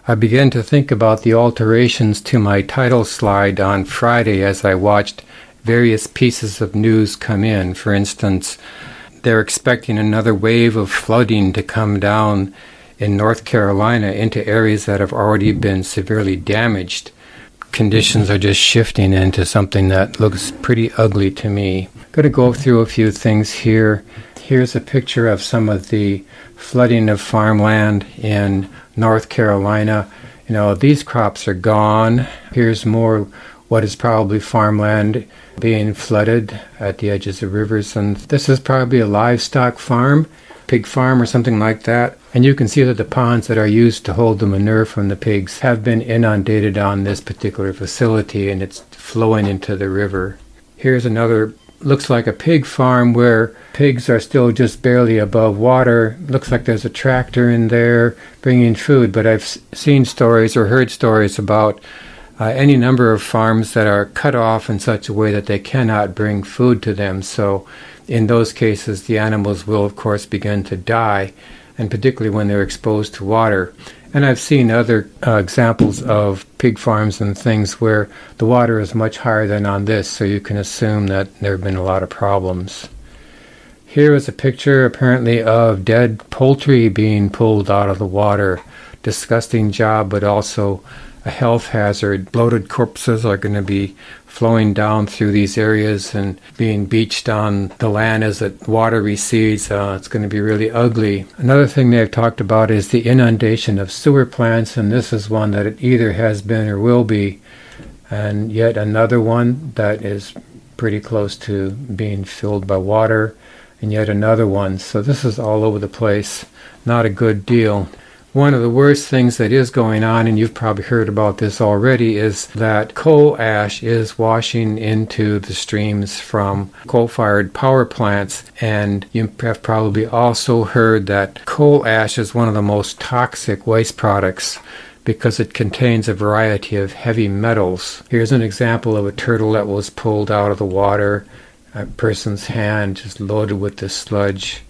I began to think about the alterations to my title slide on Friday as I watched various pieces of news come in. For instance, they're expecting another wave of flooding to come down in North Carolina into areas that have already been severely damaged. Conditions are just shifting into something that looks pretty ugly to me. I'm going to go through a few things here. Here's a picture of some of the flooding of farmland in North Carolina. These crops are gone. Here's more what is probably farmland being flooded at the edges of rivers. And this is probably a livestock farm, pig farm or something like that. And you can see that the ponds that are used to hold the manure from the pigs have been inundated on this particular facility, and it's flowing into the river. Here's another, looks like a pig farm where pigs are still just barely above water. Looks like there's a tractor in there bringing food, but I've seen stories or heard stories about any number of farms that are cut off in such a way that they cannot bring food to them. So in those cases, the animals will, of course, begin to die, and particularly when they're exposed to water. And I've seen other examples of pig farms and things where the water is much higher than on this, so you can assume that there have been a lot of problems. Here is a picture, apparently, of dead poultry being pulled out of the water. Disgusting job, but also a health hazard. Bloated corpses are going to be flowing down through these areas and being beached on the land as the water recedes. It's going to be really ugly. Another thing they've talked about is the inundation of sewer plants, and this is one that it either has been or will be. And yet another one that is pretty close to being filled by water, and yet another one. So this is all over the place. Not a good deal. One of the worst things that is going on, and you've probably heard about this already, is that coal ash is washing into the streams from coal-fired power plants. And you have probably also heard that coal ash is one of the most toxic waste products because it contains a variety of heavy metals. Here's an example of a turtle that was pulled out of the water. A person's hand just loaded with this sludge.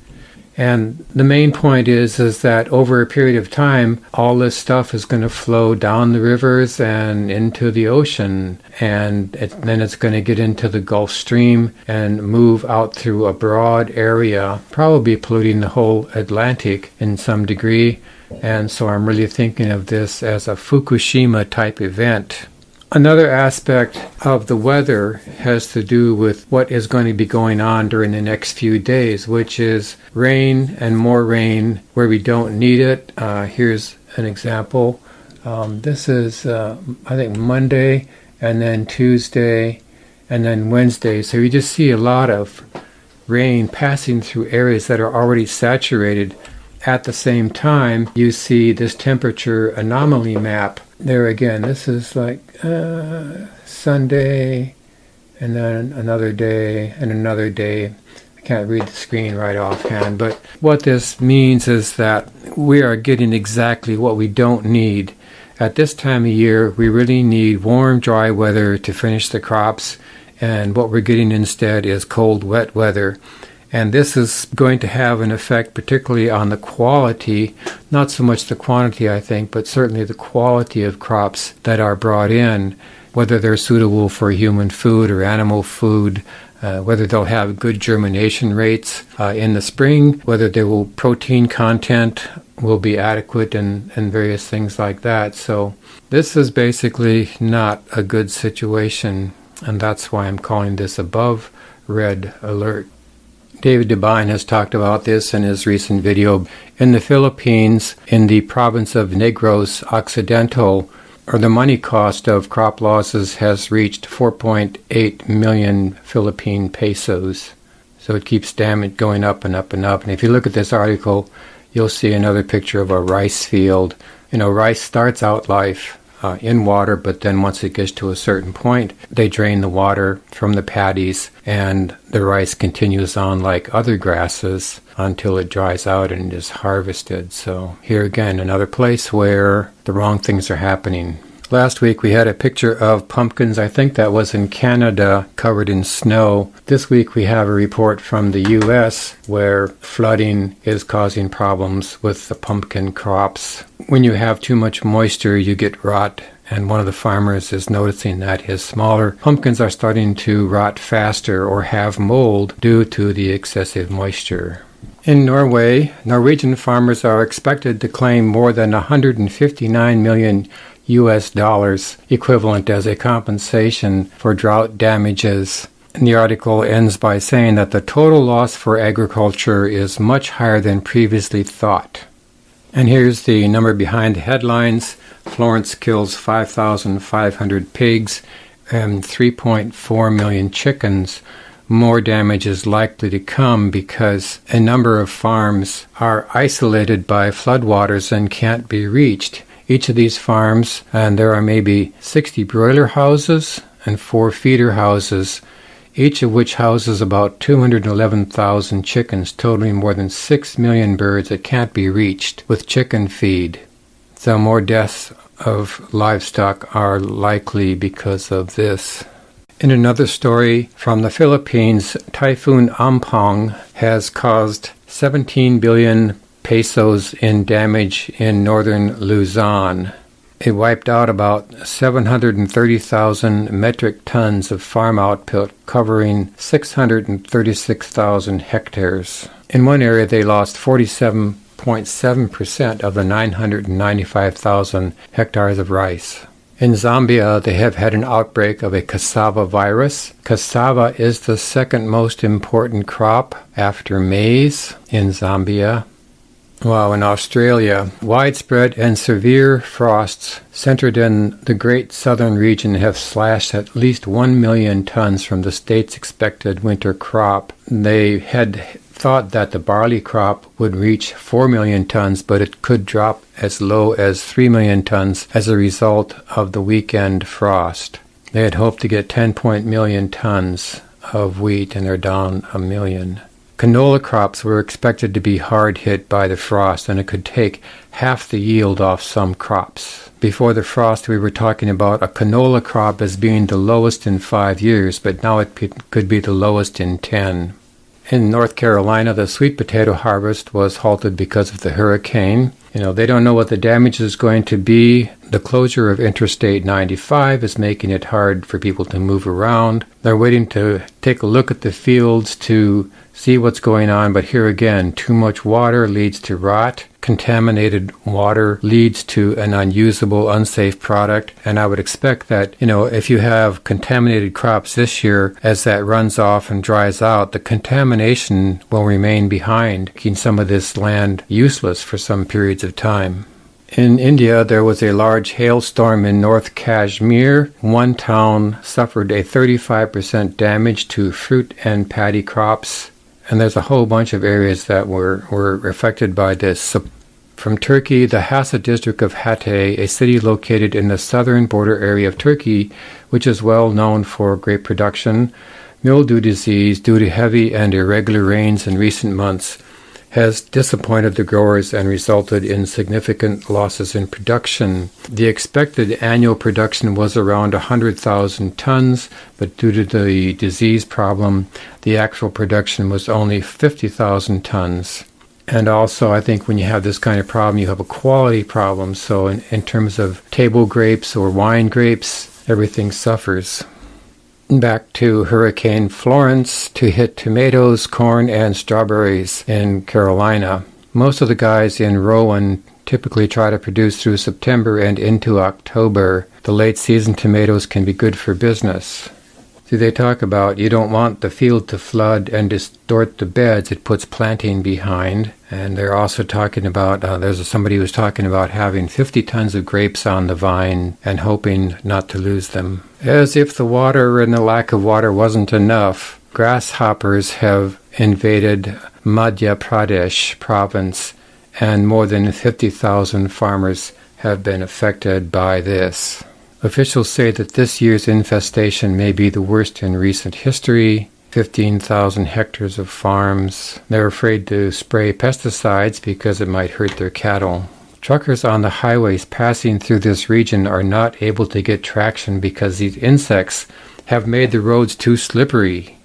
And the main point is that over a period of time, all this stuff is going to flow down the rivers and into the ocean. And then it's going to get into the Gulf Stream and move out through a broad area, probably polluting the whole Atlantic in some degree. And so I'm really thinking of this as a Fukushima-type event. Another aspect of the weather has to do with what is going to be going on during the next few days, which is rain and more rain where we don't need it. Here's an example. This is, I think, Monday, and then Tuesday, and then Wednesday. So you just see a lot of rain passing through areas that are already saturated. At the same time, you see this temperature anomaly map. There again, this is like Sunday, and then another day, and another day. I can't read the screen right offhand, but what this means is that we are getting exactly what we don't need. At this time of year, we really need warm, dry weather to finish the crops, and what we're getting instead is cold, wet weather. And this is going to have an effect particularly on the quality, not so much the quantity, I think, but certainly the quality of crops that are brought in, whether they're suitable for human food or animal food, whether they'll have good germination rates in the spring, whether their protein content will be adequate, and various things like that. So this is basically not a good situation, and that's why I'm calling this above red alert. David Devine has talked about this in his recent video. In the Philippines, in the province of Negros Occidental, the money cost of crop losses has reached 4.8 million Philippine pesos. So it keeps damage going up and up and up. And if you look at this article, you'll see another picture of a rice field. Rice starts out life in water, but then once it gets to a certain point, they drain the water from the paddies, and the rice continues on like other grasses until it dries out and is harvested. So here again, another place where the wrong things are happening. Last week we had a picture of pumpkins. I think that was in Canada, covered in snow. This week we have a report from the U.S. where flooding is causing problems with the pumpkin crops. When you have too much moisture, you get rot. And one of the farmers is noticing that his smaller pumpkins are starting to rot faster or have mold due to the excessive moisture. In Norway, Norwegian farmers are expected to claim more than 159 million US dollars, equivalent as a compensation for drought damages. And the article ends by saying that the total loss for agriculture is much higher than previously thought. And here's the number behind the headlines. Florence kills 5,500 pigs and 3.4 million chickens. More damage is likely to come because a number of farms are isolated by floodwaters and can't be reached. Each of these farms, and there are maybe 60 broiler houses and 4 feeder houses, each of which houses about 211,000 chickens, totaling more than 6 million birds that can't be reached with chicken feed. So more deaths of livestock are likely because of this. In another story from the Philippines, Typhoon Ampong has caused 17 billion pesos in damage in northern Luzon. It wiped out about 730,000 metric tons of farm output, covering 636,000 hectares. In one area, they lost 47.7% of the 995,000 hectares of rice. In Zambia, they have had an outbreak of a cassava virus. Cassava is the second most important crop after maize in Zambia. While in Australia, widespread and severe frosts centered in the Great Southern region have slashed at least 1 million tons from the state's expected winter crop. They had thought that the barley crop would reach 4 million tons, but it could drop as low as 3 million tons as a result of the weekend frost. They had hoped to get 10 million tons of wheat, and they're down 1 million. Canola crops were expected to be hard hit by the frost, and it could take half the yield off some crops. Before the frost, we were talking about a canola crop as being the lowest in 5 years, but now it could be the lowest in 10. In North Carolina, the sweet potato harvest was halted because of the hurricane. They don't know what the damage is going to be. The closure of Interstate 95 is making it hard for people to move around. They're waiting to take a look at the fields to see what's going on, but here again, too much water leads to rot. Contaminated water leads to an unusable, unsafe product. And I would expect that, if you have contaminated crops this year, as that runs off and dries out, the contamination will remain behind, making some of this land useless for some periods of time. In India, there was a large hailstorm in North Kashmir. One town suffered a 35% damage to fruit and paddy crops. And there's a whole bunch of areas that were affected by this. So from Turkey, the Hassa district of Hatay, a city located in the southern border area of Turkey, which is well known for grape production, mildew disease due to heavy and irregular rains in recent months has disappointed the growers and resulted in significant losses in production. The expected annual production was around 100,000 tons, but due to the disease problem, the actual production was only 50,000 tons. And also, I think when you have this kind of problem, you have a quality problem. So in terms of table grapes or wine grapes, everything suffers. Back to Hurricane Florence to hit tomatoes, corn, and strawberries in Carolina. Most of the guys in Rowan typically try to produce through September and into October. The late season tomatoes can be good for business. See, they talk about you don't want the field to flood and distort the beds. It puts planting behind. And they're also talking about, there's somebody who was talking about having 50 tons of grapes on the vine and hoping not to lose them. As if the water and the lack of water wasn't enough, grasshoppers have invaded Madhya Pradesh province, and more than 50,000 farmers have been affected by this. Officials say that this year's infestation may be the worst in recent history. 15,000 hectares of farms. They're afraid to spray pesticides because it might hurt their cattle. Truckers on the highways passing through this region are not able to get traction because these insects have made the roads too slippery.